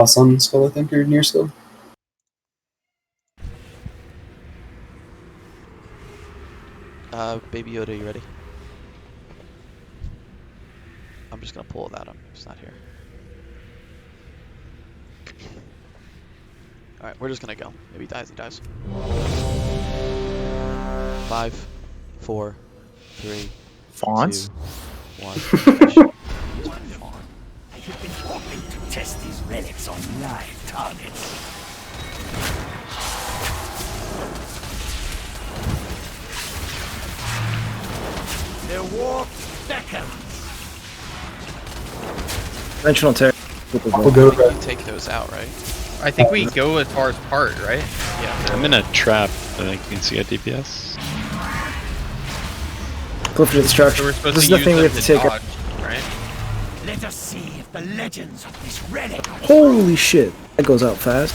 Boss on skull, I think, or near skull. Baby Yoda, you ready? I'm just gonna pull that up. It's not here. Alright, we're just gonna go. Maybe he dies, he dies. 5, 4, 3, Fonts? 2, 1. You've been hoping to test these relics on live targets. Their warp beckons. Dimensional tear. We'll go We can take those out, right? I think we go as far as part, right? Yeah. I'm in a trap that I can see at DPS. Cliff of destruction. So we're supposed This is to the use thing we them have to to take. dodge, right? Let us see if the legends of this relic. Holy shit! That goes out fast.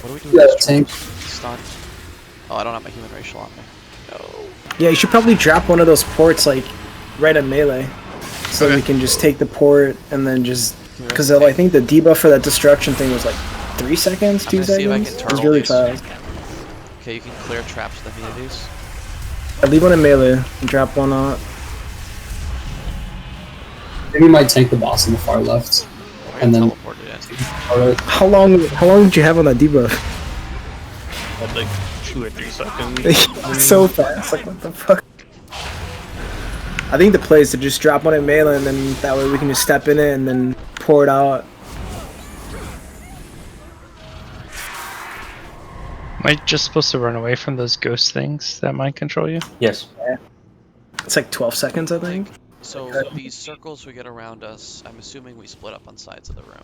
What do we do Yeah, with this tank. stun? Oh, I don't have my human racial on me. No. Yeah, you should probably drop one of those ports like right at melee, so Okay. we can just take the port and then just because I think the debuff for that destruction thing was like 3 seconds, I'm 2 gonna see if I seconds. can It was turtle really these. fast. Okay, you can clear traps with immunities. I leave one in melee and drop one out. Maybe we might tank the boss on the far left. We're And gonna then- teleport it in. Alright. How long did you have on that debuff? At like 2 or 3 seconds. So fast, like what the fuck? I think the play is to just drop one in melee and then that way we can just step in it and then pour it out. Am I just supposed to run away from those ghost things that might control you? Yes. It's like 12 seconds, I think. So these circles we get around us, I'm assuming we split up on sides of the room.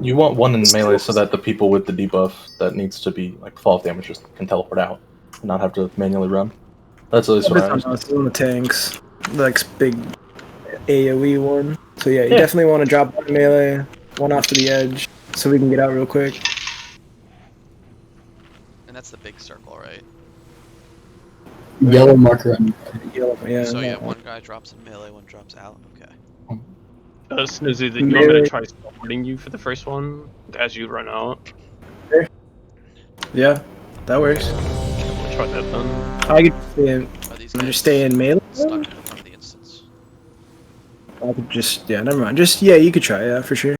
You want one in melee so that the people with the debuff that needs to be like fall damage just can teleport out and not have to manually run. That's at least what I It's understand. on the tanks, like big AoE one. So yeah, you Yeah. definitely want to drop one melee, one off to the edge, so we can get out real quick. And that's the big circle, right? Yellow marker on Yeah. So yeah, no. one guy drops in melee, one drops out. Okay. Snizzy, you want me to try supporting you for the first one as you run out? Yeah, that works. We'll try that then. I could stay in, Are these just stay in melee. stuck in the front of the instance? I could just never mind. Just you could try, yeah, for sure.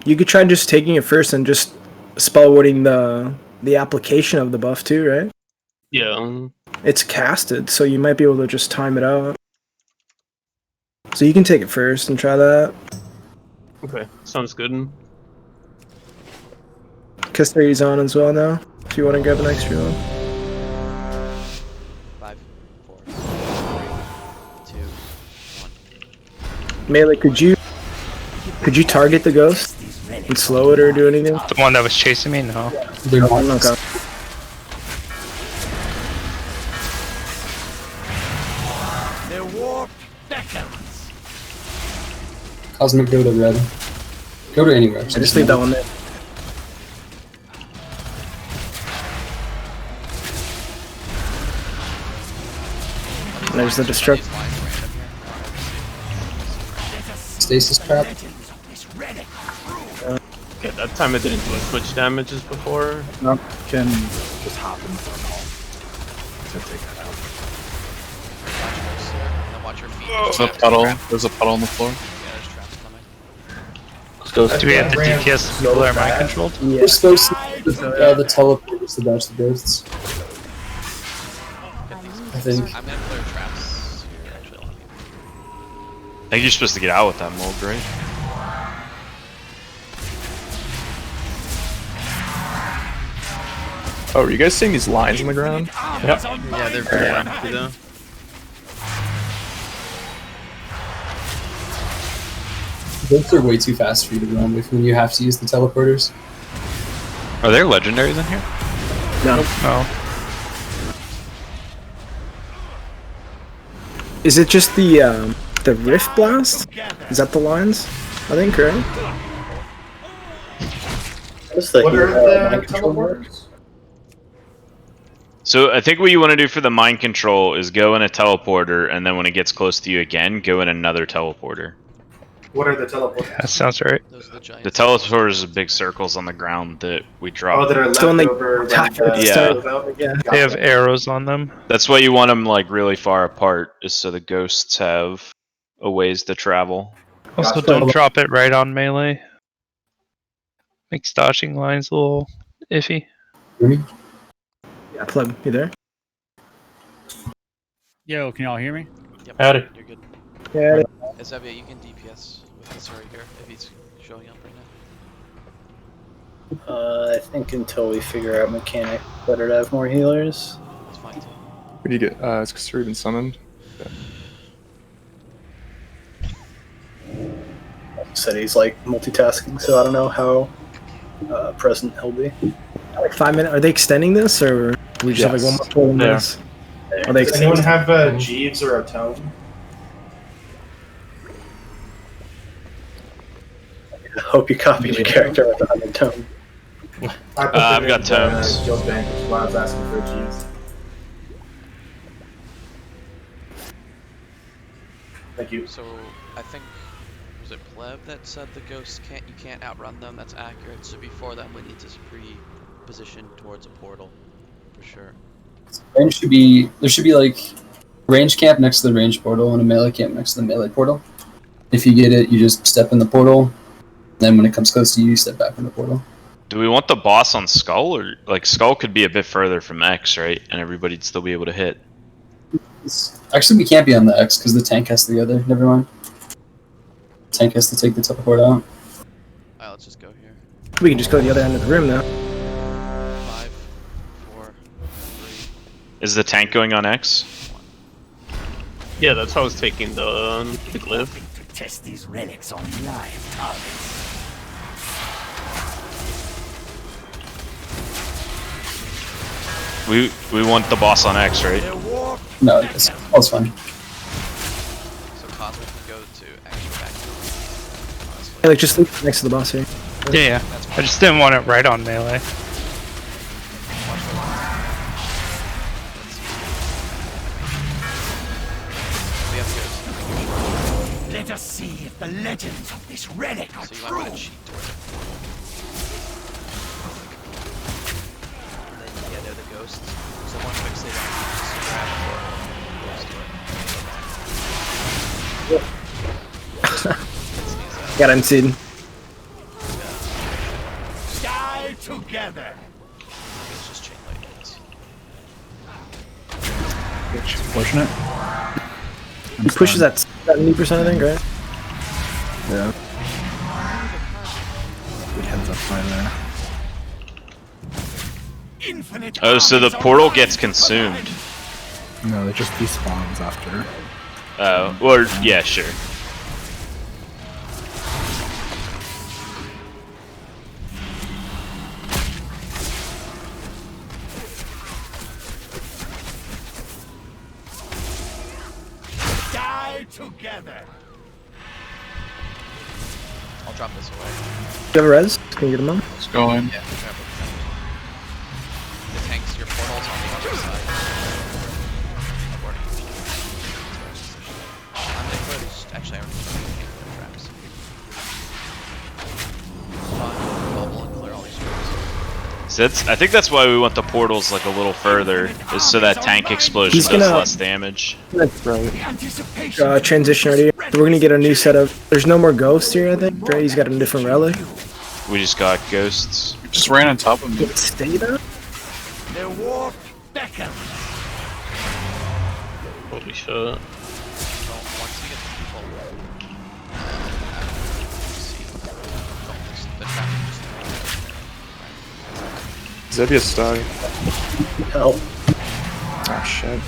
You could try just taking it first and just spell wording the application of the buff too, right? Yeah. It's casted, so you might be able to just time it out. So you can take it first and try that. Okay, sounds good. Kastari's on as well now, if you want to grab an extra one. 5, 4, 3, 2, 1. Melee, could you target the ghost and slow it or do anything? The one that was chasing me? No. They're not. Okay. Their warp beckons. Cosmic, go to red. Go to anywhere. I just leave that one there. And there's the destruct. These lines random here. Stasis trap. Legends of this relic. Okay, that time it didn't do as much damage as before. No, can Just hop in the thermal to take that out. Watch those here, and then watch your feet. There's a puddle. There's a puddle on the floor. Yeah, there's traps coming. Ghost. Do we have the DPS controller am I controlled? yeah. We're supposed to the teleporters to dodge the ghosts. Get these. I think. I'm gonna clear traps here, actually. I think you're supposed to get out with that mold, right? Oh, are you guys seeing these lines on the ground? Yep. Yeah, they're very empty though. Ghosts are way too fast for you to run with when you have to use the teleporters. Are there legendaries in here? No. Oh. Is it just the Rift Blast? Is that the lines? I think, right? What are the teleporters? So I think what you want to do for the mind control is go in a teleporter, and then when it gets close to you again, go in another teleporter. What are the teleporters? That sounds right. Those are the giant. The teleporters are big circles on the ground that we drop. Oh, that are left So when they over when attack at the Yeah. start, about? yeah. They have arrows on them. That's why you want them like really far apart, is so the ghosts have a ways to travel. Also, Gotcha. don't drop it right on melee. Makes dodging lines a little iffy. Hear me? Yeah, pleb, you there? Yo, can y'all hear me? Yep. Howdy. You're good. Yeah. Xavier, you can DPS with this right here if he's showing up right now. I think until we figure out mechanic, better to have more healers. That's fine too. What do you get? Is Kasur even summoned? Said he's like multitasking, so I don't know how present he'll be. Like 5 minutes. Are they extending this, or we just have like one more 12 minutes? Are they Does anyone extending? have Jeeves or a tome? I hope you copied your character with a tome. I've got tomes. Guild Bank, which is why I was asking for Jeeves. Thank you. So I think was it Pleb that said the ghosts you can't outrun them. That's accurate. So before then we need to pre-position towards a portal for sure. There should be like range camp next to the range portal and a melee camp next to the melee portal. If you get it, you just step in the portal. Then when it comes close to you, you step back in the portal. Do we want the boss on Skull, or like Skull could be a bit further from X, right? And everybody'd still be able to hit. Actually, we can't be on the X because the tank has to go there. Never mind. Tank has to take the teleport out. Alright, let's just go here. We can just go to the other end of the room now. 5, 4, 3. Is the tank going on X? Yeah, that's how I was taking the glyph. To test these relics on live targets. We want the boss on X, right? No, it's fine. So Cosmo can go to actually back to Hey, like just leave next to the boss here. Yeah. I just didn't want it right on melee. we have ghosts. Let us see if the legends of this relic are So you might true. want to cheat towards it. And then yeah, they're the ghosts. So one fixate on you, just grab Got MC'd. Die together. It's just chain lightnings. Which is fortunate. He pushes at 70%, I think, right? Yeah. Good heads up right there. Infinite Oh, so the armies portal arise gets for consumed. No, it just despawns after. Oh, or yeah, sure. Die together. I'll drop this away. Do you have a res? Can you get him on? Let's go in. Yeah, grab it. The tanks, your portal's on the other side. I've already used it. I'm gonna put actually I already started the traps. Bubble and clear all these traps. So I think that's why we want the portals like a little further, is so that tank explosion He's does gonna- less damage. That's The anticipation. transition already. We're gonna get a new set of. There's no more ghosts here, I think. Right? He's got a different relic. We just got ghosts. Just ran on top of me. Stay there. The war beckons. Holy shit. So once we get the people, see, the trap just Zebia's dying. Help. Oh shit.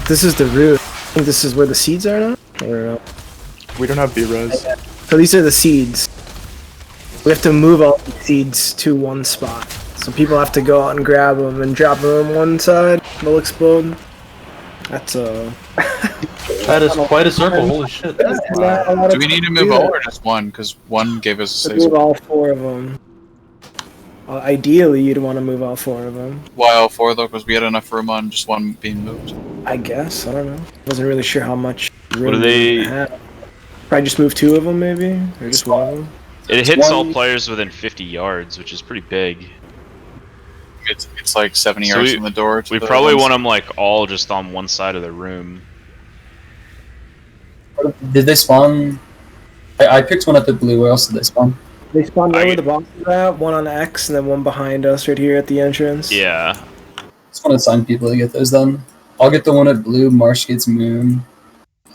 This is the root. I think this is where the seeds are now? Or, We don't have B-res. so these are the seeds. We have to move all the seeds to one spot. So people have to go out and grab them and drop them on one side. They'll explode. That's That is quite a circle. Holy shit. Do we need to move all or just one? Because one gave us to 6. move all 4 of them. Ideally, you'd want to move all 4 of them. Why all 4 though? Because we had enough room on just one being moved. I guess. I don't know. Wasn't really sure how much room What do they? have. Probably just move 2 of them, maybe, or just 1 of them. It hits all players within 50 yards, which is pretty big. It's like 70 So yards we- from the door. To We the probably one want them like all just on one side of the room. Did they spawn? I picked one up at blue. Where else did they spawn? They spawn I right where get- the box is at, 1 on X, and then 1 behind us right here at the entrance. Yeah. Just want to assign people to get those done. I'll get the one at blue. Marsh gets moon.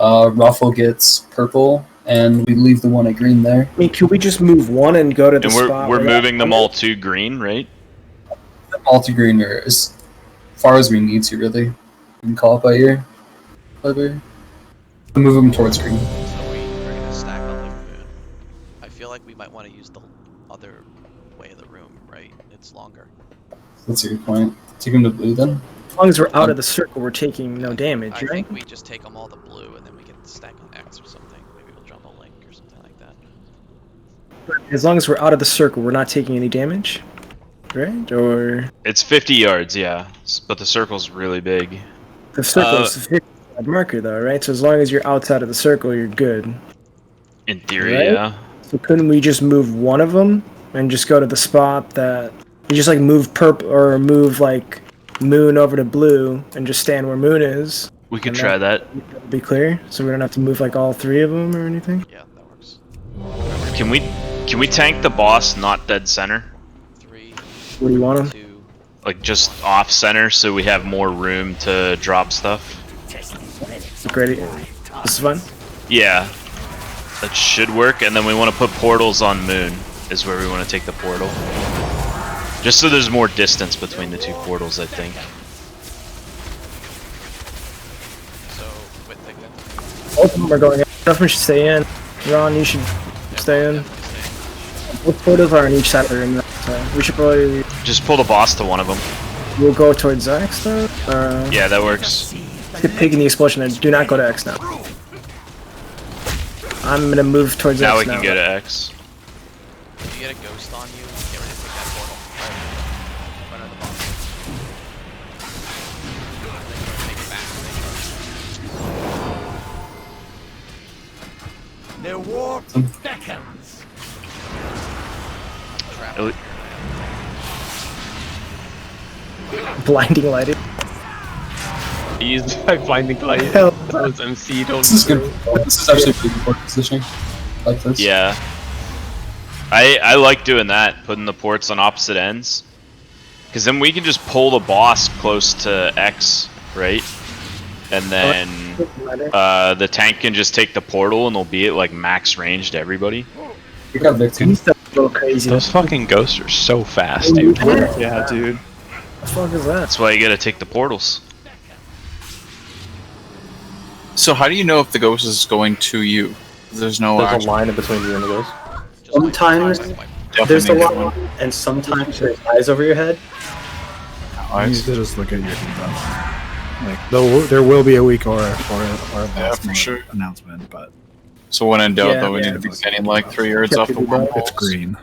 Ruffle gets purple, and we leave the one at green there. I mean, can we just move 1 and go to the And spot? we're where moving that- them all to green, right? All to green or as far as we need to, really. We can call it by ear. Whatever. Move them towards green. So we're gonna stack up like moon. I feel like we might want to use the other way of the room, right? It's longer. That's a good point. Take them to blue then. As long as we're out of the circle, we're taking no damage, I right? think we just take them all to blue and then we can stack on X or something. Maybe we'll jump a link or something like that. As long as we're out of the circle, we're not taking any damage, right? Or It's 50 yards, yeah. But the circle's really big. the circle is a 50-yard marker, though, right? So as long as you're outside of the circle, you're good. In theory, Right? yeah. So couldn't we just move 1 of them and just go to the spot that you just like move purple or move like moon over to blue and just stand where moon is? We could And try that. Be clear, so we don't have to move like all 3 of them or anything. Yeah, that works. Can we tank the boss not dead center? 3, What do you want them? 2. Like just off center so we have more room to drop stuff? Great. This is fun. Yeah. That should work, and then we want to put portals on moon is where we want to take the portal. Just so there's more distance between the 2 portals, I think. So with the Both of them are going in. Duffman should stay in. Ron, you should stay in. What portals are on each side of the room? So we should probably Just pull the boss to one of them. we'll go towards X though. Yeah, that works. Get pig in the explosion and do not go to X now. I'm gonna move towards Now we X can go to X. if you get a ghost on you, get ready to take that portal. Right under the box. Take it back. The war beckons. Trap. blinding lighted. He's blinding light. Hell. Those MC don't. This is good. This is actually pretty good positioning. Like this. Yeah. I like doing that, putting the ports on opposite ends. Because then we can just pull the boss close to X, right? And then the tank can just take the portal and they'll be at like max range to everybody. We got victim. He's a little crazy. Those fucking ghosts are so fast, dude. Yeah, dude. What the fuck is that? That's why you gotta take the portals. So how do you know if the ghost is going to you? There's no There's a actual... line in between you and the ghost. Sometimes Definitely there's a need that line, one. and sometimes there's eyes over your head. You need to just look at your debuff. Like, there will be a week or a last for minute sure. announcement, but So when in doubt, Yeah, though, we yeah, need to be getting like 3 yards off the Definitely wormholes. it's green.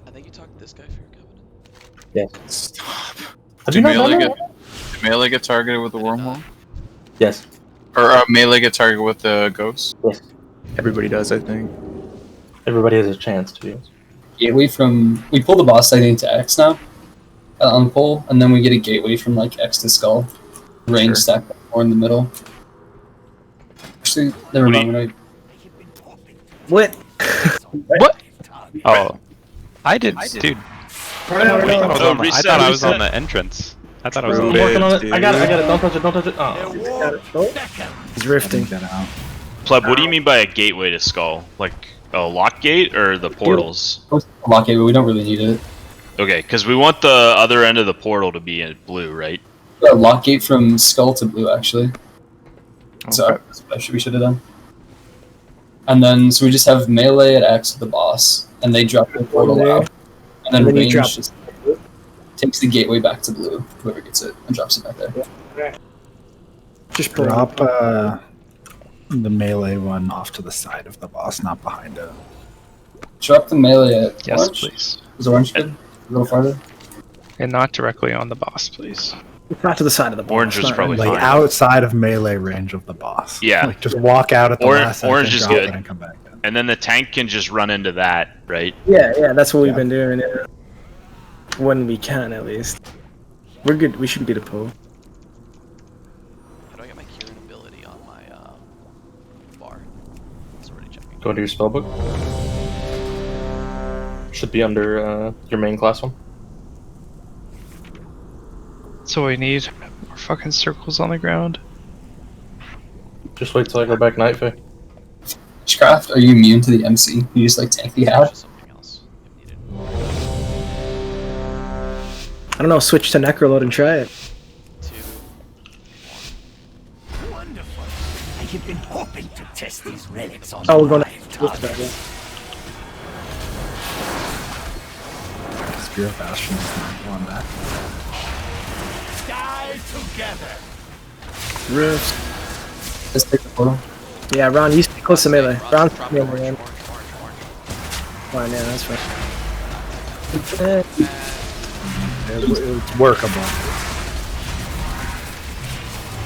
I think you talked to this guy for your covenant. Yes. Stop. Have Do you not done melee that? get melee get targeted with the wormhole? Yes. Or melee get targeted with the ghost? Yes. Everybody does, I think. Everybody has a chance to use. Gateway from we pull the boss sighting to X now on pull, and then we get a gateway from like X to Skull. Range Sure. stack more in the middle. Actually, never What do mind. What? What? Oh, I did, dude. I thought I was on the entrance. I thought I was I'm on the working on entrance, it. dude. I got it. Don't touch it. Don't touch it. Oh. He's rifting. That out. Pleb, what do you mean by a gateway to Skull? Like a lock gate or the portals? Lock gateway. We don't really need it. Okay, because we want the other end of the portal to be in blue, right? Lock gate from Skull to blue actually. So that's what we should have done. And then so we just have melee at X with the boss, and they drop the portal out, and then And then you range drop- just takes the gateway back to blue. Whoever gets it and drops it back there. Just pull Drop the melee one off to the side of the boss, not behind it. Drop the melee at Yes, orange. please. Is orange good? A little farther. And not directly on the boss, please. It's not to the side of the boss. Orange was not probably Like fine. outside of melee range of the boss. Yeah. Like just walk out at the last second, Orange is drop it, good. and come back. And then the tank can just run into that, right? Yeah, that's what we've been doing. When we can, at least. We're good. We should be good at pull. How do I get my curing ability on my bar? It's already checking. Go into your spellbook. Should be under your main class one. So we need more fucking circles on the ground. Just wait till I go back night, Faye. Witchcraft, are you immune to the MC? You just like tank the ad? Something else if needed. I don't know. Switch to Necroload and try it. 2, 1. Wonderful. I have been hoping to test these relics on Oh, we're going live to. targets. Spear of Bastion is not on that. Die together. Rifts. Just take the portal. Yeah, Ron, you stay close to melee. Ron's Drop melee, orange, man. orange. Fine, yeah, that's fine. It's workable.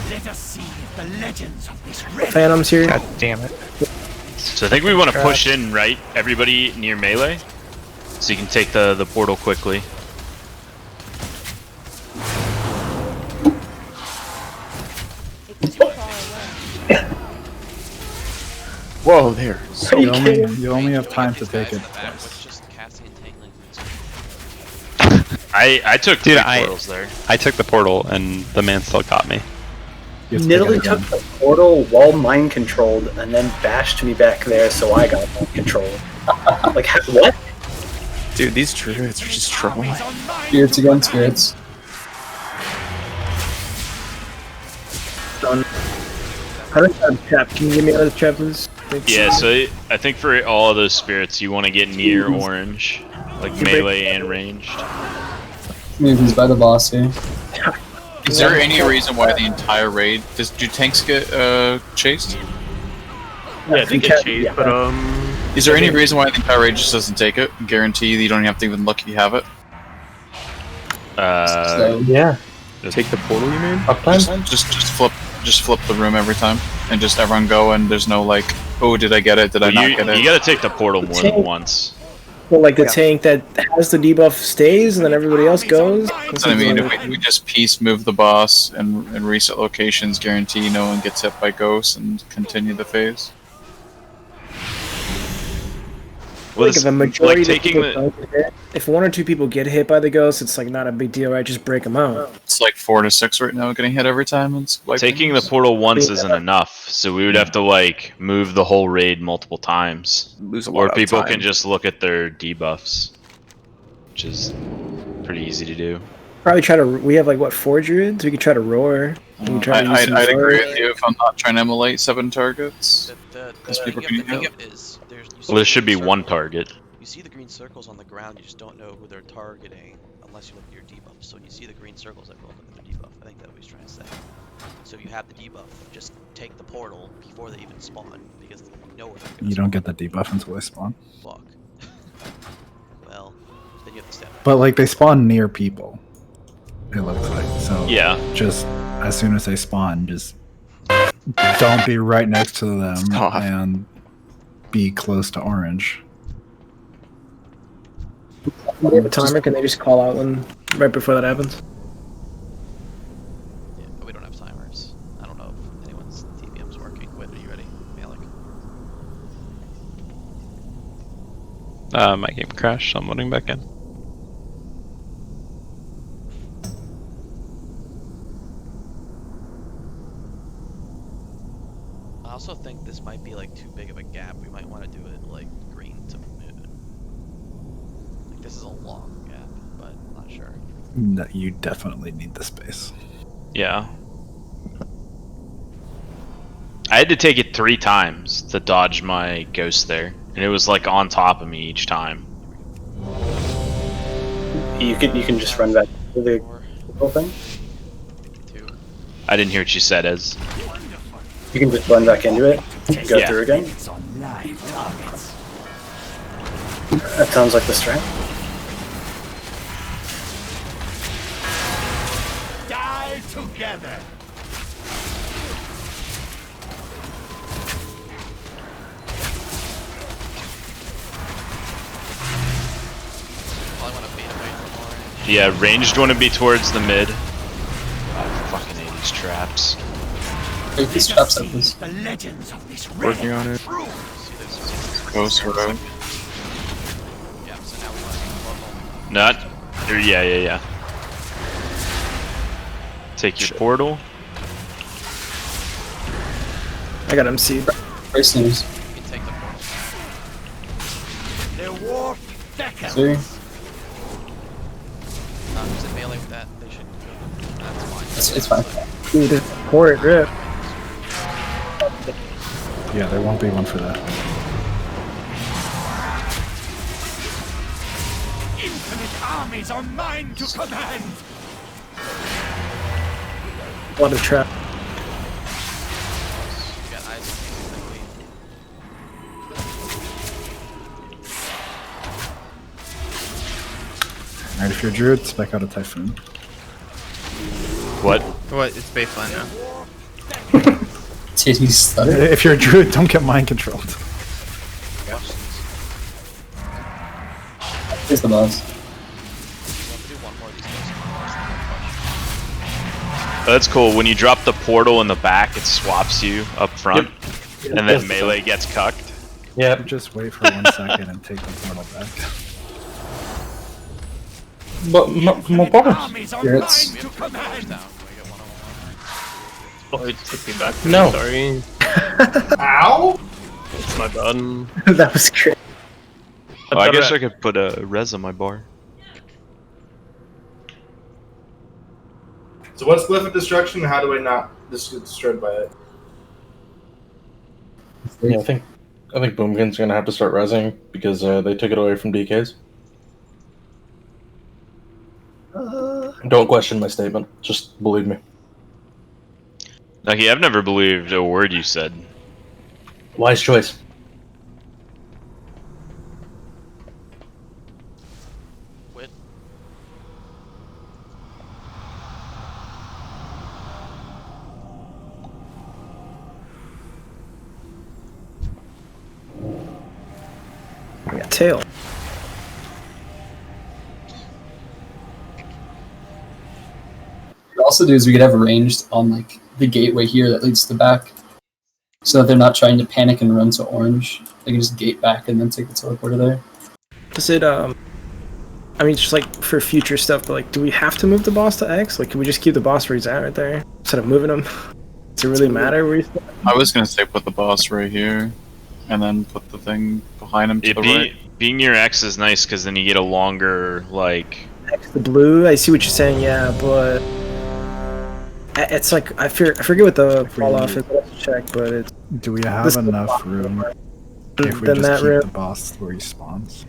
Let us see if the legends of this relic Phantoms here. God damn it. So I think we want to push in, right? Everybody near melee, so you can take the portal quickly. Whoa, there. So you only have time to take it. I took Dude, three portals there. I took the portal and the man still got me. You literally took the portal while mind controlled and then bashed me back there, so I got mind controlled. Like, what? Dude, these druids are just trolling. Spirits again, spirits. Done. How do I trap? Can you give me another trap, please? Yeah, so I think for all of those spirits, you want to get near orange, like melee and ranged. Maybe he's by the boss here. Is there any reason why the entire raid do tanks get chased? Yeah, they get chased, but is there any reason why the entire raid just doesn't take it? Guarantee that you don't have to even look if you have it. Yeah. Take the portal, you mean? Uptime? Just flip the room every time, and just everyone go, and there's no like, oh, did I get it? Did I not get it? You gotta take the portal more than once. Well, like the tank that has the debuff stays, and then everybody else goes. That's what I mean. If we just piece move the boss and reset locations, guarantee no one gets hit by ghosts, and continue the phase. Well, Like if a majority like of people don't get hit, if one or two people get hit by the ghost, it's like not a big deal, right? Just break them out. It's like 4 to 6 right now, getting hit every time. It's like Taking the portal once isn't enough, so we would have to like move the whole raid multiple times. Lose a lot Or of people time. can just look at their debuffs, which is pretty easy to do. Probably try to. We have like what 4 druids? We could try to roar. We can try to use some I'd agree roar. with you if I'm not trying to emulate 7 targets. The Because people thing you can have to heal. note is Well, there should be one target. You see the green circles on the ground, you just don't know who they're targeting unless you look at your debuff. So when you see the green circles, everyone look at their debuff. I think that's what he's trying to say. So if you have the debuff, just take the portal before they even spawn, because you know where they're gonna You don't get the debuff until they spawn. Fuck. Well, then you have to stand. But like they spawn near people. It looks like. So Yeah. just as soon as they spawn, just don't be right next to them and be close to orange. Do they have a timer? Can they just call out when right before that happens? Yeah, but we don't have timers. I don't know if anyone's TBM's working. Wait, are you ready, Malik? My game crashed, so I'm loading back in. I also think this might be like too big of a gap. We might want to do it like green to moon. Like this is a long gap, but I'm not sure. No, you definitely need the space. Yeah. I had to take it 3 times to dodge my ghost there, and it was like on top of me each time. You can just run back to the whole thing. I didn't hear what you said, Ez. You can just run back into it, go Yeah. through again. on live targets. That sounds like the strat. Die together. Yeah, ranged want to be towards the mid. I fucking hate these traps. Wait, these traps have this. The legends of this Working on it. Ghost around. Yeah, so now we want to Not. Yeah. Take your portal. I got MC. Brace news. you can take the portal. Their war beckons. See? Is it melee with that? They should go. That's fine. It's fine. Dude, this port rip. Yeah, there won't be one for that. Infinite armies are mine to command. A lot of trap. You got eyes on me. Alright, if you're a druid, spec out a typhoon. What? What? It's baseline now. Dude, he's stuck. If you're a druid, don't get mind controlled. Here's the boss. Oh, that's cool. When you drop the portal in the back, it swaps you up front, and then melee gets cucked. Yeah. Just wait for 1 second and take the portal back. But my boss. Armies are Spirits. mine to command. Oh, it took me back. No. Sorry. Ow! It's my bad. That was great. Oh, I guess I could put a res on my bar. So what's Glyph of Destruction and how do I not just get destroyed by it? Yeah, I think Boomkin's gonna have to start resing because they took it away from DKs. Don't question my statement. Just believe me. Lucky, I've never believed a word you said. Wise choice. Quit. We got tail. What we also do is we could have ranged on like the gateway here that leads to the back, so that they're not trying to panic and run to orange. They can just gate back and then take the teleporter there. Does it, I mean, just like for future stuff, but like, do we have to move the boss to X? Like, can we just keep the boss where he's at right there instead of moving him? Does it really matter where he's at? I was gonna say put the boss right here, and then put the thing behind him to the right. Being near X is nice because then you get a longer like. X the blue. I see what you're saying, yeah, but it's like I forget what the fall off is. Let's check, but it's. Do we have enough room if we Then just that keep room. the boss where he spawns?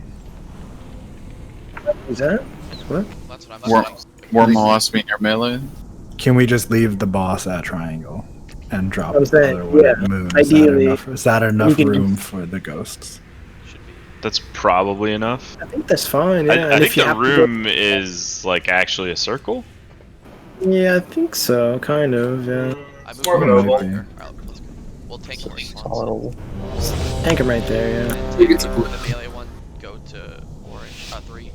Is that what? That's what I'm Wormhole has to be in your melee. Can we just leave the boss at triangle and drop I'm it the saying, other way? yeah, Moon? ideally, Is that enough can- room for the ghosts? That's probably enough. I think that's fine. Yeah. I and think if you the have to go- room is like actually a circle. Yeah, I think so. Kind of. Yeah. It's more of an oval. Alright, let's go. We'll take the link ones. Tank him right there. Yeah. Take it to blue. The melee one, go to orange. 3,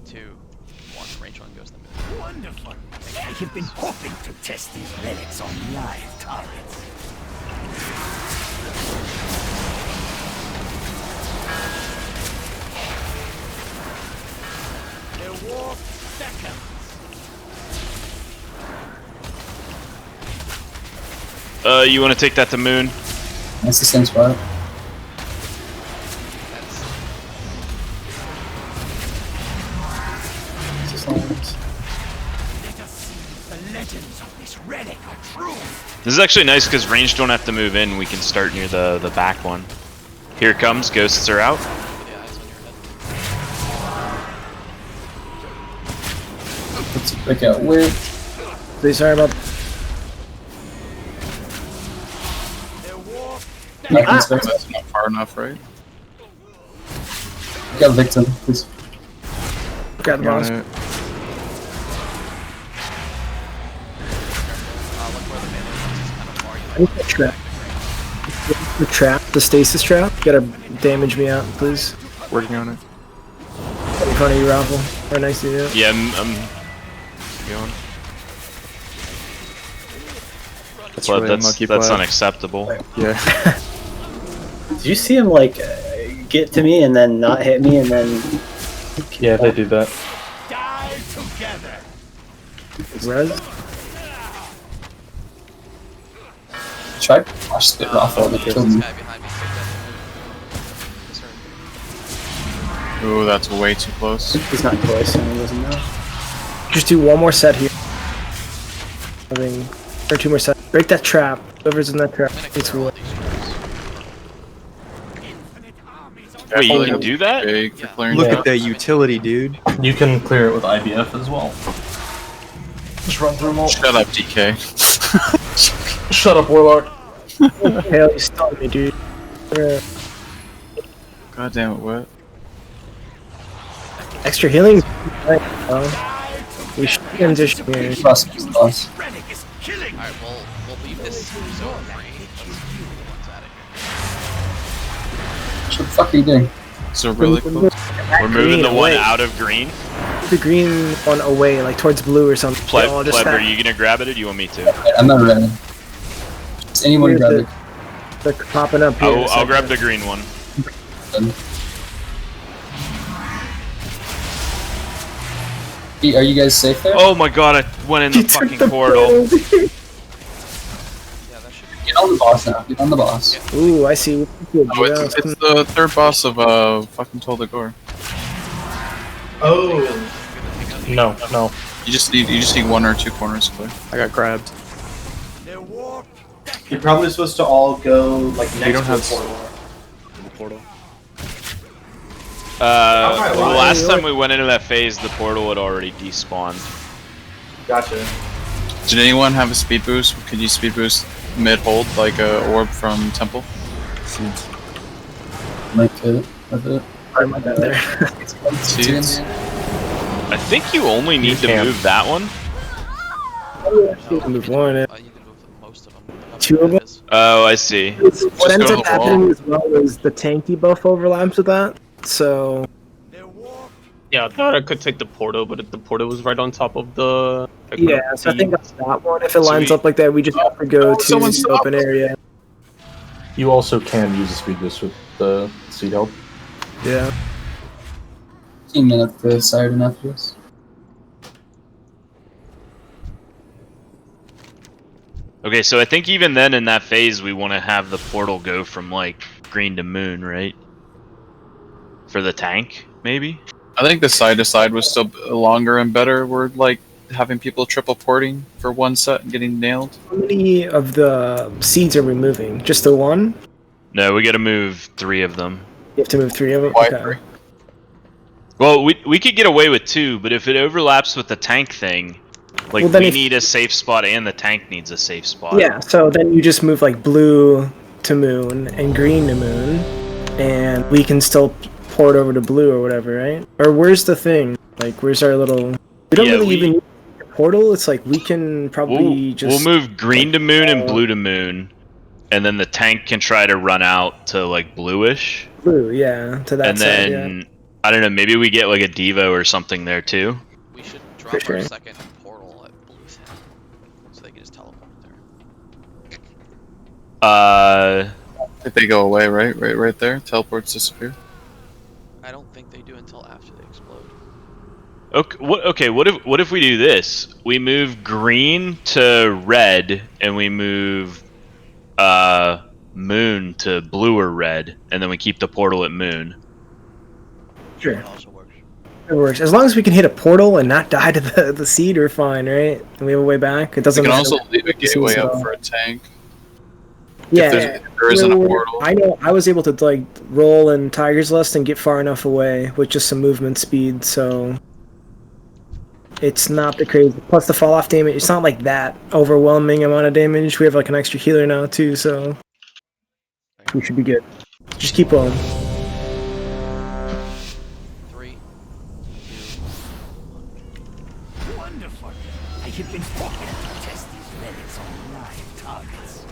2, 1. Range one goes to the middle. Wonderful. I have been hoping to test these relics on live targets. Their war beckons. You want to take that to Moon? That's the same spot. Let us see the legends of this relic are true. This is actually nice because range don't have to move in. We can start near the back one. Here it comes. Ghosts are out. Let's break out with. Please, sorry about. That's not far enough, right? Got victim, please. Got the boss. Got it. I need the trap. The trap, the stasis trap. You gotta damage me out, please. Working on it. In front of you, Raffle. Very nice to do. Yeah, I'm going. That's But really that's unlucky, that's Vlad. unacceptable. Yeah. Did you see him like get to me and then not hit me and then? Yeah, they do that. Res? Try to flash the Raffle to kill me. Ooh, that's way too close. He's not close and he doesn't know. Just do one more set here. I mean, or 2 more sets. Break that trap. Whoever's in that trap. It's away. Wait, you can do that? Look at that utility, dude. You can clear it with IBF as well. Just run through them all. Shut up, DK. Shut up, Warlock. Hell, you stunned me, dude. God damn it, what? Extra healing. We should transition here. Boss. Alright, we'll leave this zone free. What the fuck are you doing? So really close. We're moving the one out of green. The green one away, like towards blue or something. Pleb, are you gonna grab it or do you want me to? I'm not ready. Does anyone grab it? They're popping up here. I'll grab the green one. Are you guys safe there? Oh my god, I went in the fucking portal. Get on the boss now. Get on the boss. Ooh, I see. Oh, it's the third boss of fucking Toldagor. Oh. No. You just need 1 or 2 corners clear. I got grabbed. You're probably supposed to all go like next We don't to have the portal. Portal. The last time we went into that phase, the portal had already despawned. Gotcha. Did anyone have a speed boost? Could you speed boost mid-hold like a orb from Temple? Seeds. Might get it. I'm not there. Seeds? I think you only need to move that one. Move one. You can move most of them. 2 of them. Oh, I see. What ends up happening as well is the tank debuff overlaps with that. So. Yeah, I thought I could take the portal, but if the portal was right on top of the. Yeah, so I think that's that one. If it lines up like that, we just have to go to the open area. You also can use a speed boost with the seed help. Yeah. 15 minutes to Siren after this. Okay, so I think even then in that phase, we want to have the portal go from like green to moon, right? For the tank, maybe? I think the side to side was still longer and better. We're like having people triple porting for 1 set and getting nailed. How many of the seeds are we moving? Just the one? No, we gotta move 3 of them. You have to move 3 of them? Why Okay. 3? Well, we could get away with 2, but if it overlaps with the tank thing, like Well, then we if- need a safe spot and the tank needs a safe spot. Yeah, so then you just move like blue to moon and green to moon, and we can still port over to blue or whatever, right? Or where's the thing? Like, where's our little... We don't really even use the portal, it's like we can probably just... We'll move green to moon and blue to moon, and then the tank can try to run out to like bluish. Blue, yeah, to that And side, then, I don't know, maybe we get like a Devo or something there too. We should drop our sure. second portal at Blue's Head, so they can just teleport there. If they go away, right there, teleports disappear. I don't think they do until after they explode. Okay, what if we do this? We move green to red, and we move moon to blue or red, and then we keep the portal at moon. Sure. That also works. It works. As long as we can hit a portal and not die to the seed, we're fine, right? And we have a way back. It doesn't We can matter. also leave a gateway up for a tank. Yeah, If there isn't a portal. I know I was able to like roll in Tiger's Lust and get far enough away with just some movement speed, so it's not the crazy. Plus the fall off damage, it's not like that overwhelming amount of damage. We have like an extra healer now too, so we should be good. Just keep rolling. 3, Wonderful. I have been hoping to test these relics on live targets.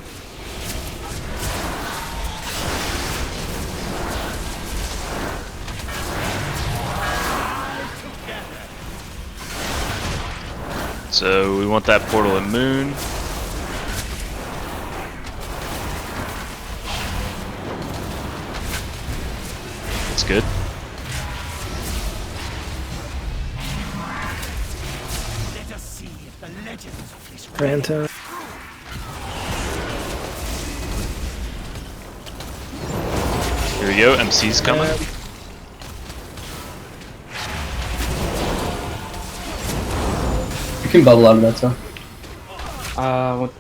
So we want that portal at Moon. That's good. Let us see if the legends of this Ranta. Here we go. MC's coming. You can bubble out of that though. What?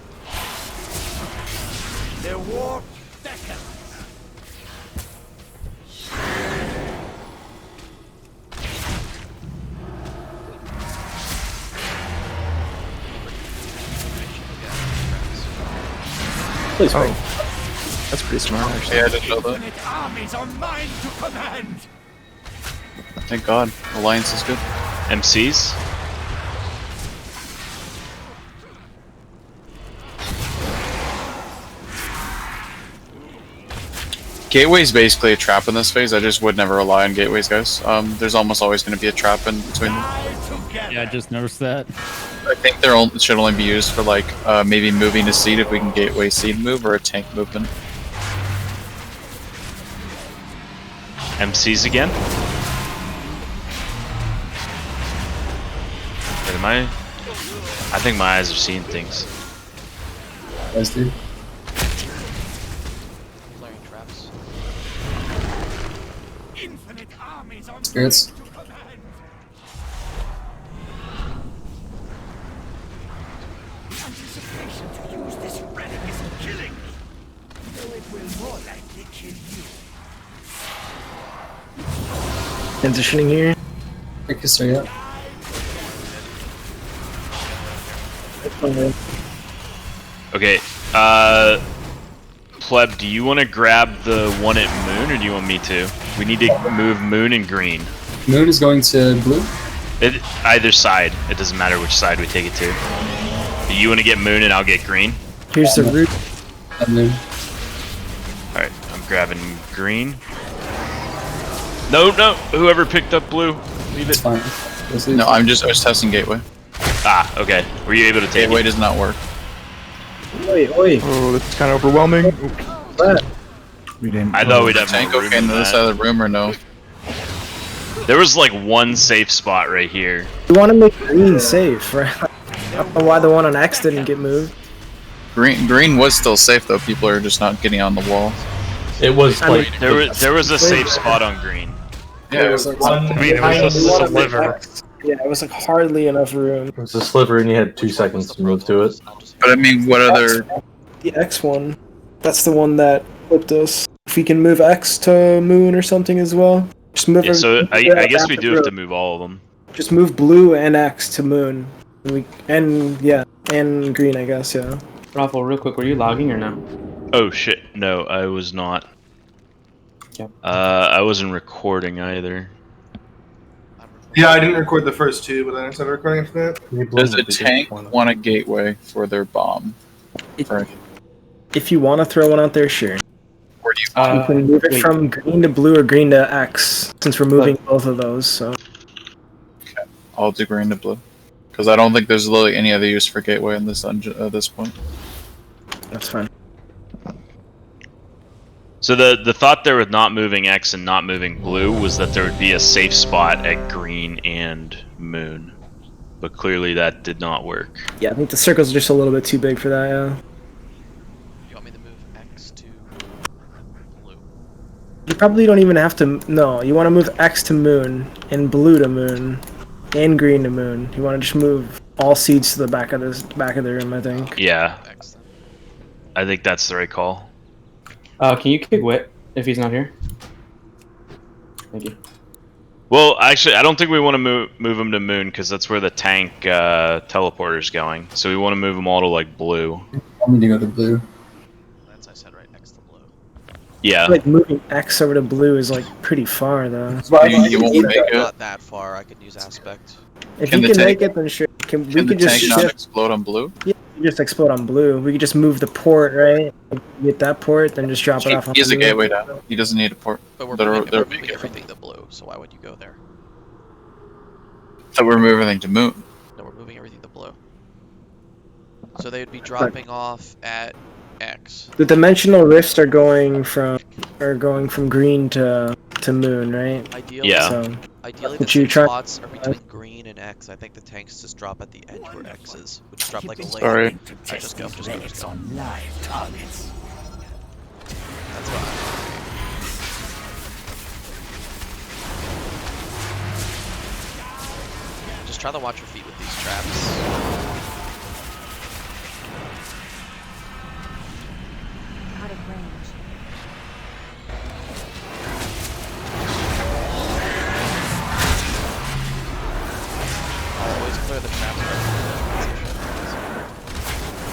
their war beckons. Please, That's pretty smart, actually. Yeah, I didn't know that. Infinite armies are mine to command. Thank God. Alliance is good. MCs. Gateway's basically a trap in this phase. I just would never rely on gateways, guys. There's almost always going to be a trap in between them. Yeah, I just noticed that. I think should only be used for like maybe moving a seed if we can gateway seed move or a tank movement. MCs again. Wait, am I think my eyes are seeing things. Yes, dude. Flaring traps. Infinite armies are Spirits. mine to command. The anticipation to use this relic is killing me. Though it will more likely kill you. Transitioning here. Artificer, yeah. Okay. Pleb, do you want to grab the one at Moon, or do you want me to? We need to move Moon and Green. Moon is going to blue. Either side. It doesn't matter which side we take it to. Do you want to get Moon and I'll get Green? Here's the root. At Moon. Alright, I'm grabbing Green. No, no! Whoever picked up blue, leave it. It's fine. No, I was testing gateway. Ah, okay. Were you able to take Gateway it? does not work. Wait. Oh, that's kind of overwhelming. We didn't. I thought we'd have Tank more room okay on than the other that. side of the room or no? There was like one safe spot right here. You want to make green safe, right? I don't know why the one on X didn't get moved. Green was still safe though. People are just not getting on the wall. It was I mean, like There was a safe spot on Green. Yeah, it was like one. I mean, it was just a sliver. Yeah, it was like hardly enough room. it was a sliver, and you had 2 seconds to move to it. But I mean, what other? The X one. That's the one that flipped us. If we can move X to Moon or something as well. Just move. Yeah, so everything I guess we back do to have to Moon. move all of them. Just move blue and X to Moon. And green, I guess. Yeah. Raffle, real quick, were you logging or no? Oh shit, no, I was not. Yep. I wasn't recording either. Yeah, I didn't record the first two, but then I started recording after that. Does a tank want a gateway for their bomb? If you want to throw one out there, sure. Or do you? You can move it from green to blue or green to X, since we're moving both of those. So. Okay, I'll do green to blue, because I don't think there's really any other use for gateway in this dungeon at this point. That's fine. So the thought there with not moving X and not moving blue was that there would be a safe spot at Green and Moon. But clearly that did not work. Yeah, I think the circles are just a little bit too big for that, yeah. You want me to move X to blue? You probably don't even have to... No, you want to move X to Moon, and blue to Moon, and green to Moon. You want to just move all seeds to the back of the room, I think. Yeah. I think that's the right call. Can you kick Wit if he's not here? Thank you. Well, actually, I don't think we want to move him to Moon, because that's where the tank teleporter's going. So we want to move them all to, like, blue. I need to go to blue. That's I said right, X to blue. Yeah. Like, moving X over to blue is, like, pretty far, though. You won't make it. Not that far. I could use aspect. If Can you the can tank- make it, then sure. We Can the could just tank not shift. explode on blue? Yeah, we just explode on blue. We could just move the port, right? Get that port, then just drop it off on He has a blue. gateway down. He doesn't need a port. But we're They're moving big. everything to blue, so why would you go there? So we're moving everything to Moon. No, we're moving everything to blue. So they would be dropping off at X. The dimensional rifts are going from green to moon, right? Ideally, Yeah. So, ideally would the you same try- spots are between green and X. I think the tanks just drop at the edge where X is. Would just drop like a lane. Sorry. Alright, just go. on live targets. That's fine. Just try to watch your feet with these traps. Out of range. Always clear the traps.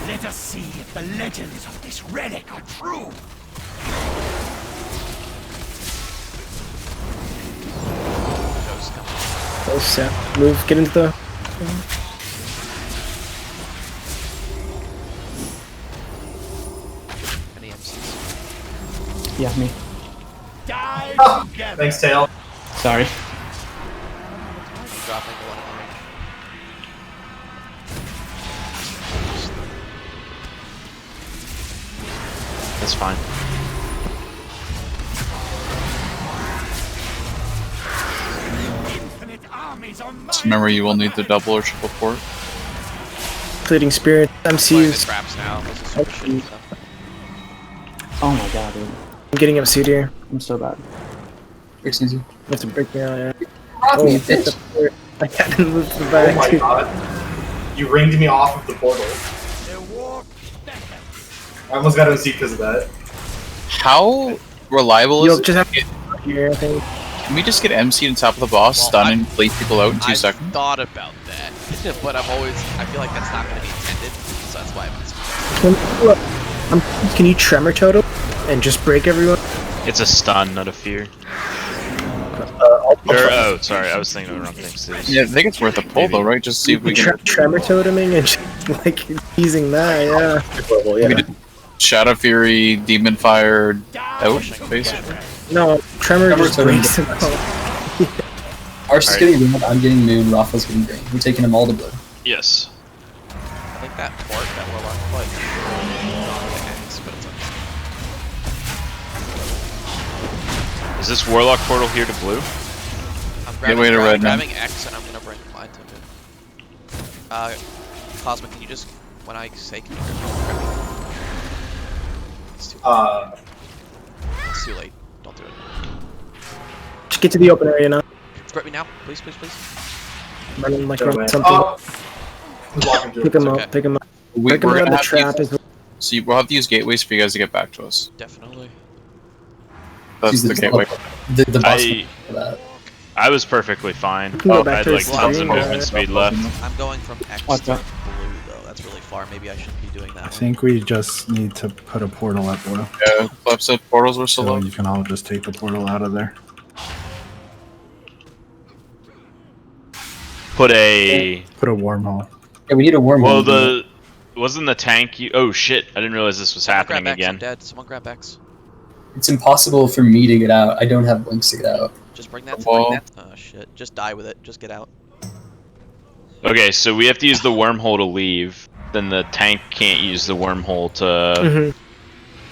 Let us see if the legends of this relic are true. Ghost coming. Oh, set. Move. Get into the. Any MCs? Yeah, me. Die together. Thanks, Tail. Sorry. Dropping one in the range. That's fine. Infinite armies on Just remember, you will need the double or triple port. Including spirit Playing the MCs. traps now. This is super shitty stuff. Oh my god, dude. I'm getting MC'd here. I'm so bad. Breaks easy. You have to break me out, yeah. Rock me, Oh, bitch. I didn't move to the Oh back. my dude. god. You ringed me off of the portal. I almost got OC because of that. How reliable You'll is it? just have to get here, I think. Can we just get MC'd on top of the boss, Well, stun and plate people out in 2 I've seconds? thought about that, but I feel like that's not going to be intended, so that's why I'm Can you tremor totem and just break everyone? It's a stun, not a fear. Oh, sorry, I was thinking of the wrong thing. Yeah, I think it's worth a pull though, right? Just see if we can Tremor toteming and just, like using that, yeah. we did Shadow Fury, Demon Fire out, basically. No, tremor just totem. breaks them all. Arse is getting red, I'm getting moon, Rafa's getting green. We're taking them all to blue. Yes. I think that port that Warlock put ends, but it's okay. Is this Warlock portal here to blue? I'm way to red now. grabbing X and I'm gonna bring mine to it. Cosmic, can you just, when I say can you grab me? It's too late. Don't do it. Just get to the open area now. Grab me now, please, please, please. Running like Go around away. something. Oh. I'm walking through Pick it. him okay. up, pick him up. We're Pick him gonna around the have to trap use, as so we'll have to use gateways for you guys to get back to us. Definitely. That's the gateway. The boss for that. I was perfectly fine. can go back I had to like the tons of screen, movement speed left. I'm going from X What's to up? blue though. That's really far. Maybe I shouldn't be doing that I one. think we just need to put a portal at blue. Yeah, Flip said portals were so So low. you can all just take the portal out of there. Put a. Put a wormhole. Yeah, we need a wormhole. Well, the wasn't the tank. Oh shit! I didn't realize this was Someone happening grab X, I'm again. dead. Someone grab X. It's impossible for me to get out. I don't have links to get out. Just bring that. Whoa. Bring that. Oh shit! Just die with it. Just get out. Okay, so we have to use the wormhole to leave. Then the tank can't use the wormhole to.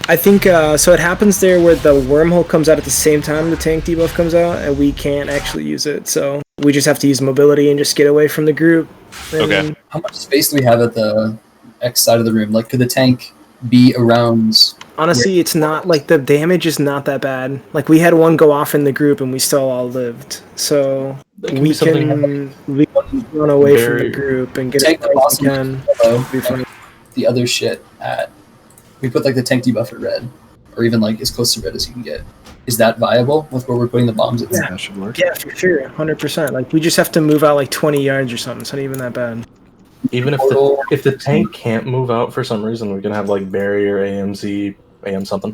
I think, so it happens there where the wormhole comes out at the same time the tank debuff comes out, and we can't actually use it, so we just have to use mobility and just get away from the group. Okay. How much space do we have at the X side of the room? Like, could the tank be around? Honestly, it's not, like, the damage is not that bad. Like, we had one go off in the group, and we still all lived, so we can run away from the group and get Tank as the far as we boss can. and the other shit at. We put like the tank debuff at red, or even like as close to red as you can get. Is that viable with where we're putting the bombs at? Yeah. That should work. Yeah, for sure, 100%. Like, we just have to move out like 20 yards or something. It's not even that bad. Even if the tank can't move out for some reason, we can have like barrier, AMZ, AM something.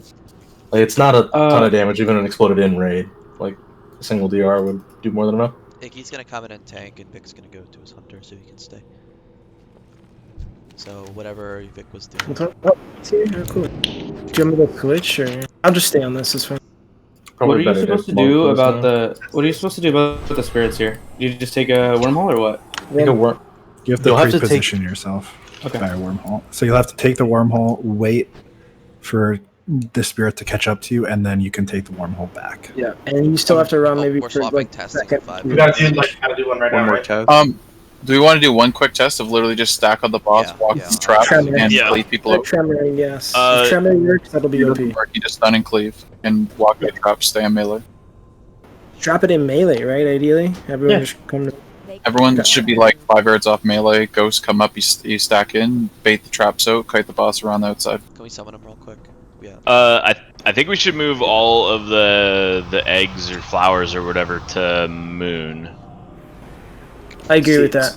Like it's not a ton of damage, even an exploded in raid. Like a single DR would do more than enough. Iggy's gonna come in and tank, and Vic's gonna go to his hunter so he can stay. So whatever Vic was doing. Oh, see? Oh, cool. Do you want me to switch, or I'll just stay on this? It's fine. What are you supposed to do about the? What are you supposed to do about the spirits here? Do you just take a wormhole or what? You have to You'll have to pre-position yourself. by a wormhole. So you'll have to take the wormhole, wait for the spirit to catch up to you, and then you can take the wormhole back. Yeah, and you still have to run maybe We're for swapping like testing second. 5 We minutes. gotta do one right One now, more right? test. Do we want to do one quick test of literally just stack on the boss, walk through traps, Tremor. and Yeah. cleave people out? Tremor, yes. If Tremor works, that'll be It OP. doesn't work, you just stun and cleave, and walk through traps, stay on melee. Drop it in melee, right? Ideally, everyone Yeah. just come to. Everyone should be like 5 yards off melee, ghosts come up, you stack in, bait the traps out, kite the boss around the outside. Can we summon him real quick? Yeah. I think we should move all of the eggs or flowers or whatever to moon. I agree with that.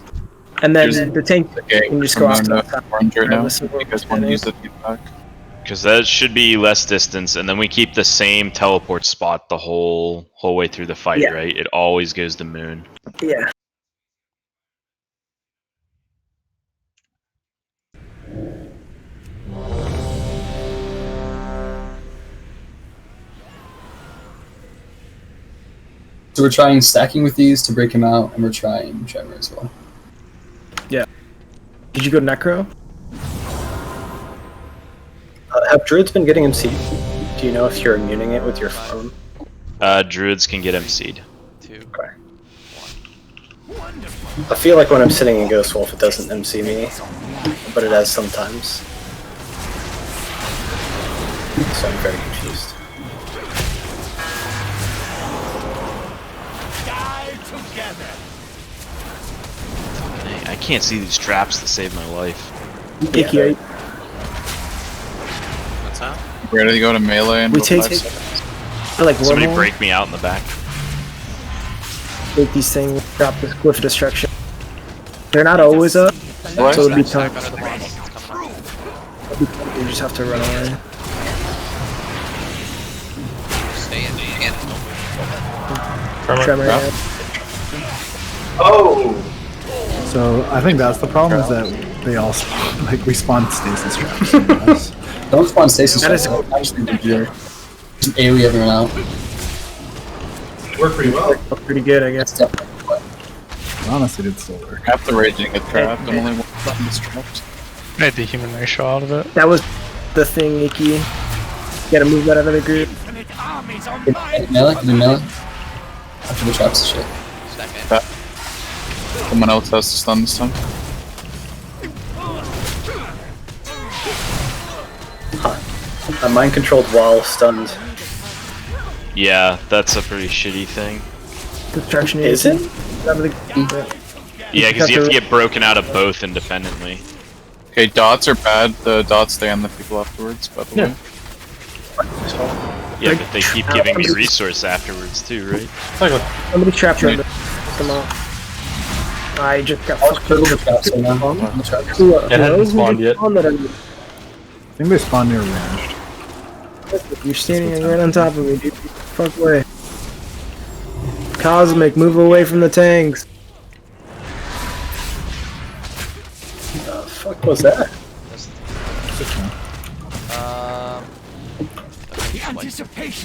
And then There's the tank can just go off to the top. orange right now. Regardless of You what guys we're want to doing. use the feedback? Because that should be less distance, and then we keep the same teleport spot the whole way through the fight, Yeah. right? It always goes to moon. Yeah. So we're trying stacking with these to break him out, and we're trying Tremor as well. Yeah. Did you go Necro? Have druids been getting MC? Do you know if you're immuning it with your phone? Druids can get MC'd. I feel like when I'm sitting in Ghost Wolf, it doesn't MC me, but it has sometimes. So I'm very confused. I can't see these traps to save my life. Icky. What's that? Ready to go to melee and We go take 5 seconds? I like Somebody wormhole. break me out in the back. Take these things, drop this glyph of destruction. They're not always up, so it would be tough. You just have to run away. Stay in. Tremor. Yeah. Oh! So I think that's the problem, is that they all spawn, like we spawn stasis traps. Don't spawn stasis That is traps. Actually, do here. Just AoE everyone out. Worked pretty well. Pretty good, I guess. Honestly, it still work. Half the raging get trapped, and only one button is trapped. Made the human ratio out of it. That was the thing, Icky. You gotta move that out of the group. Melee? Do melee? After the traps and shit. That. Someone else has to stun this time. I'm mind controlled while stunned. Yeah, that's a pretty shitty thing. Destruction Is it? Yeah, because you have to get broken out of both independently. Okay, dots are bad. The dots stay on the people afterwards, by the way. Yeah, but they keep giving me resource afterwards too, right? Somebody trapped him. Come on. I just got fucked up. It hasn't spawned yet. I think they spawn near range. You're standing right on top of me, dude. Fuck away. Cosmic, move away from the tanks. The fuck was that?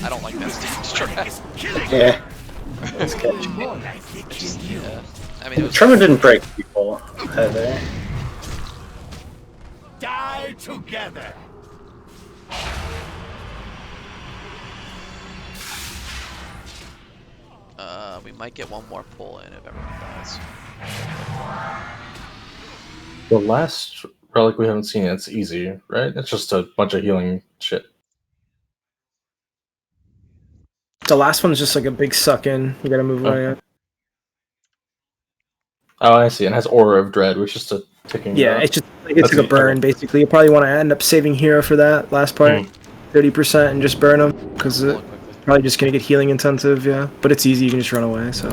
I don't like that stage trap. Yeah. That's catchy. Yeah. I mean, it was Tremor didn't break people, had they? Die together. we might get one more pull in if everyone dies. The last relic we haven't seen, it's easy, right? It's just a bunch of healing shit. The last one's just like a big suck in. You gotta move away. Oh, I see. And it has Aura of Dread, which is just a ticking. Yeah, it's just like it's like a burn basically. You probably want to end up saving Hero for that last part, 30%, and just burn him because it's probably just gonna get healing intensive. Yeah, but it's easy. You can just run away. So.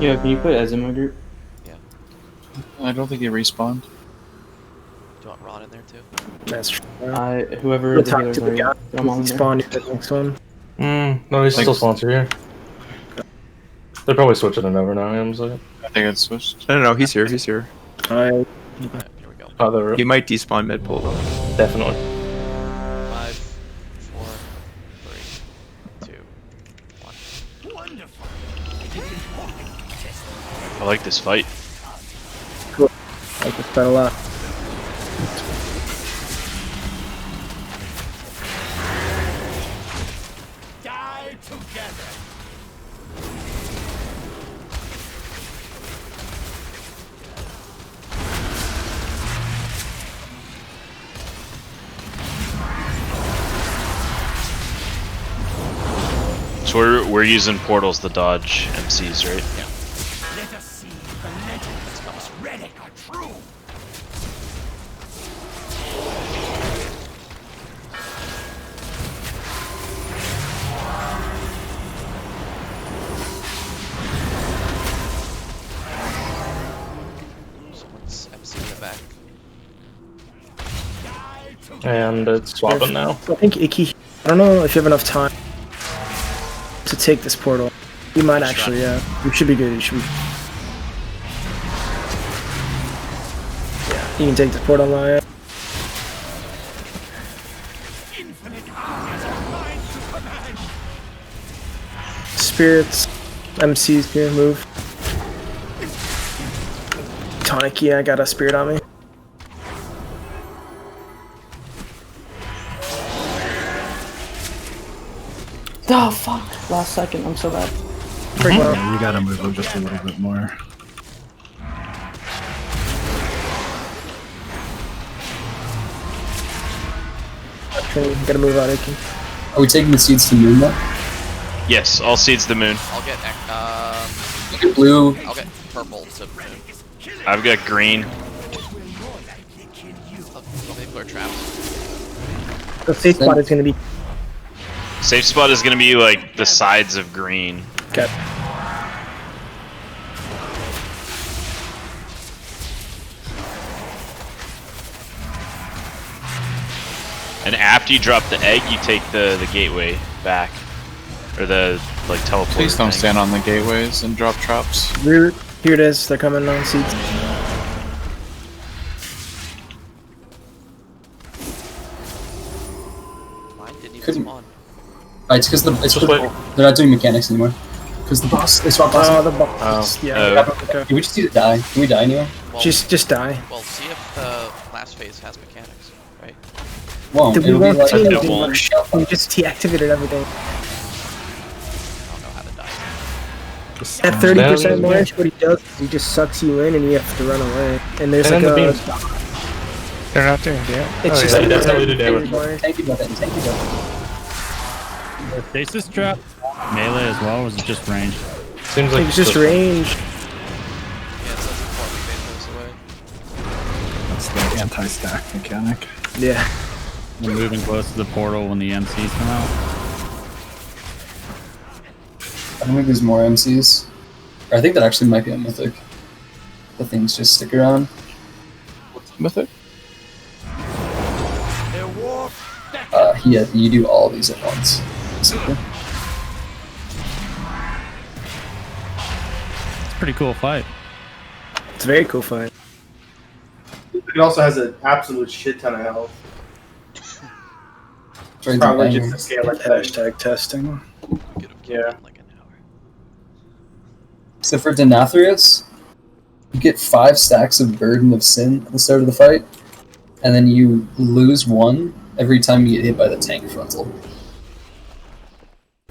Yeah, can you put Ez in my group? I don't think he respawned. Do you want Ron in there too? That's true. Whoever We'll the talk healers to the are, guy. I'm on there. Spawn the next one. No, he's still sponsor here. They're probably switching it over now. I'm saying. I think it's switched. No, he's here. He's here. Here we go. Oh, he might despawn mid pull though. Definitely. 5, 4, 3, 2, 1. I like this fight. Cool. like this bet a lot. Die together. So we're using portals to dodge MCs, right? Yeah. Let us see if the legends of this relic are true. Someone's MC in the back. And it's swapping now. I think Icky. I don't know if you have enough time to take this portal. You might actually, yeah. You should be good. You should be. Yeah, you can take this portal now. Yeah. Spirits, MCs here, move. Tonic, yeah, I got a spirit on me. Oh fuck! Last second, I'm so bad. Yeah, you gotta move up just a little bit more. Okay, gotta move out, Icky. Are we taking the seeds to the moon now? Yes, all seeds to the moon. I'll get You get blue. I'll get purple to moon. I've got green. Let me clear traps. The safe spot is gonna be. Safe spot is gonna be like the sides of green. Okay. And after you drop the egg, you take the gateway back. Or the, like, teleport. Please don't stand on the gateways and drop traps. Here it is. They're coming on seats. Mine didn't even spawn. It's because they're not doing mechanics anymore. Because the boss, they swapped bosses. Oh, the boss. Yeah. Okay. Can we just need to die? Can we die anyway? Well, Just die. Well, see if the last phase has mechanics, right? Won't. Did we It'll be won't like see it anything? won't. We just deactivated everything. I don't know how to die. At 30% range, what he does is he just sucks you in and you have to run away. And there's like a... They're not doing damage. It's just yeah, definitely the damage. Thank you, Button. Thank you, Button. Stasis trap melee as well, or was it just range? Seems like it's just range. Yeah, it says before we phase those away. That's the anti-stack mechanic. Yeah. You're moving close to the portal when the MCs come out. I don't think there's more MCs. Or I think that actually might be a mythic. The things just stick around. What's mythic? Yeah, you do all these at once. Basically. It's a pretty cool fight. It's a very cool fight. It also has an absolute shit ton of health. It's probably just a scale like that. Hashtag testing. Yeah. Except for Denathrius, you get 5 stacks of Burden of Sin at the start of the fight, and then you lose 1 every time you get hit by the tank frontal.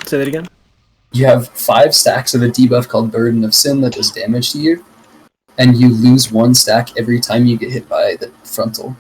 Say that again? You have 5 stacks of a debuff called Burden of Sin that does damage to you, and you lose 1 stack every time you get hit by the frontal.